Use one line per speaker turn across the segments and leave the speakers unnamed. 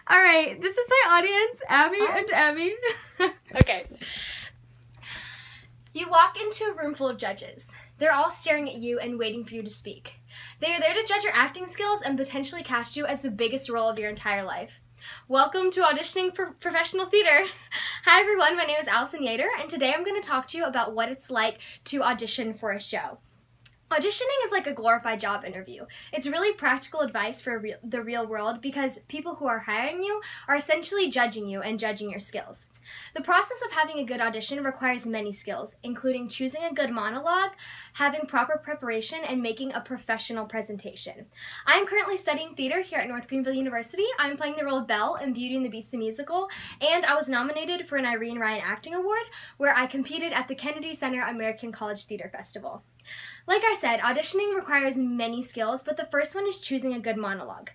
All right, this is my audience, Abby and Abby. Okay.
You walk into a room full of judges. They're all staring at you and waiting for you to speak. They are there to judge your acting skills and potentially cast you as the biggest role of your entire life. Welcome to auditioning for professional theater. Hi everyone, my name is Allison Yater, and today I'm going to talk to you about what it's like to audition for a show. Auditioning is like a glorified job interview. It's really practical advice for the real world because people who are hiring you are essentially judging you and judging your skills. The process of having a good audition requires many skills, including choosing a good monologue, having proper preparation, and making a professional presentation. I am currently studying theater here at North Greenville University. I'm playing the role of Belle in Beauty and the Beast the musical, and I was nominated for an Irene Ryan Acting Award, where I competed at the Kennedy Center American College Theater Festival. Like I said, auditioning requires many skills, but the first one is choosing a good monologue.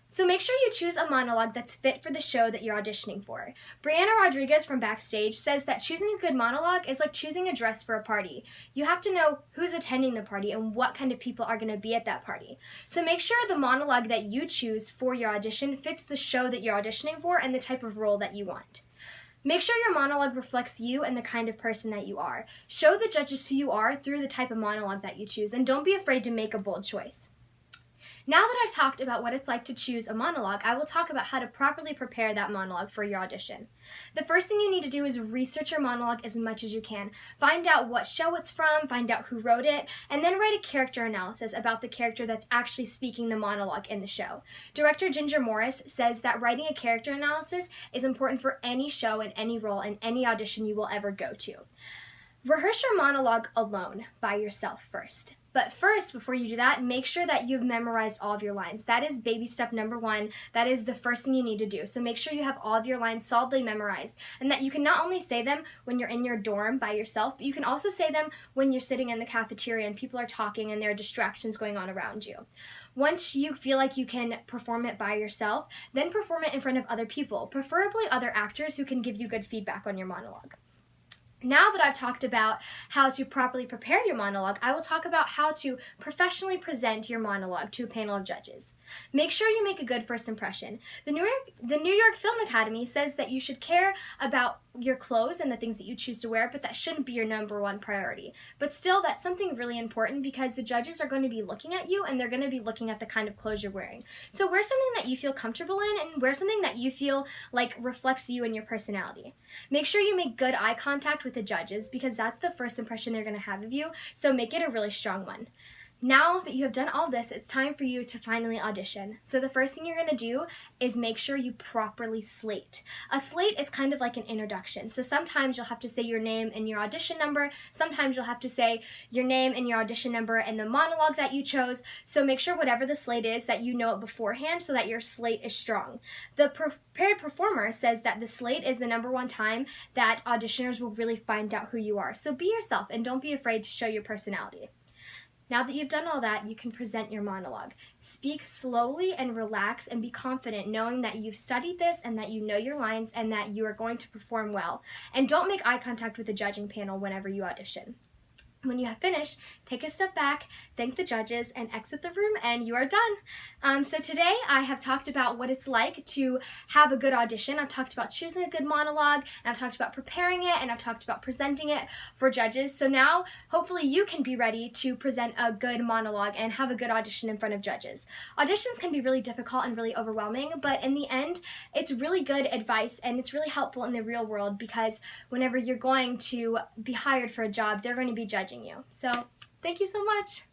So make sure you choose a monologue that's fit for the show that you're auditioning for. Brianna Rodriguez from Backstage says that choosing a good monologue is like choosing a dress for a party. You have to know who's attending the party and what kind of people are going to be at that party. So make sure the monologue that you choose for your audition fits the show that you're auditioning for and the type of role that you want. Make sure your monologue reflects you and the kind of person that you are. Show the judges who you are through the type of monologue that you choose, and don't be afraid to make a bold choice. Now that I've talked about what it's like to choose a monologue, I will talk about how to properly prepare that monologue for your audition. The first thing you need to do is research your monologue as much as you can. Find out what show it's from, find out who wrote it, and then write a character analysis about the character that's actually speaking the monologue in the show. Director Ginger Morris says that writing a character analysis is important for any show and any role and any audition you will ever go to. Rehearse your monologue alone, by yourself first. But first, before you do that, make sure that you've memorized all of your lines. That is baby step number one. That is the first thing you need to do. So make sure you have all of your lines solidly memorized and that you can not only say them when you're in your dorm by yourself, but you can also say them when you're sitting in the cafeteria and people are talking and there are distractions going on around you. Once you feel like you can perform it by yourself, then perform it in front of other people, preferably other actors who can give you good feedback on your monologue. Now that I've talked about how to properly prepare your monologue, I will talk about how to professionally present your monologue to a panel of judges. Make sure you make a good first impression. The New York Film Academy says that you should care about your clothes and the things that you choose to wear, but that shouldn't be your number one priority. But still, that's something really important because the judges are going to be looking at you and they're going to be looking at the kind of clothes you're wearing. So wear something that you feel comfortable in and wear something that you feel like reflects you and your personality. Make sure you make good eye contact with the judges because that's the first impression they're going to have of you, so make it a really strong one. Now that you have done all this, it's time for you to finally audition. So the first thing you're going to do is make sure you properly slate. A slate is kind of like an introduction. So sometimes you'll have to say your name and your audition number. Sometimes you'll have to say your name and your audition number and the monologue that you chose. So make sure whatever the slate is that you know it beforehand so that your slate is strong. The prepared performer says that the slate is the number one time that auditioners will really find out who you are. So be yourself and don't be afraid to show your personality. Now that you've done all that, you can present your monologue. Speak slowly and relax and be confident knowing that you've studied this and that you know your lines and that you are going to perform well. And don't make eye contact with the judging panel whenever you audition. When you have finished, take a step back, thank the judges, and exit the room, and you are done. So today I have talked about what it's like to have a good audition. I've talked about choosing a good monologue, and I've talked about preparing it, and I've talked about presenting it for judges. So now, hopefully you can be ready to present a good monologue and have a good audition in front of judges. Auditions can be really difficult and really overwhelming, but in the end, it's really good advice, and it's really helpful in the real world because whenever you're going to be hired for a job, they're going to be judging you. So, thank you so much.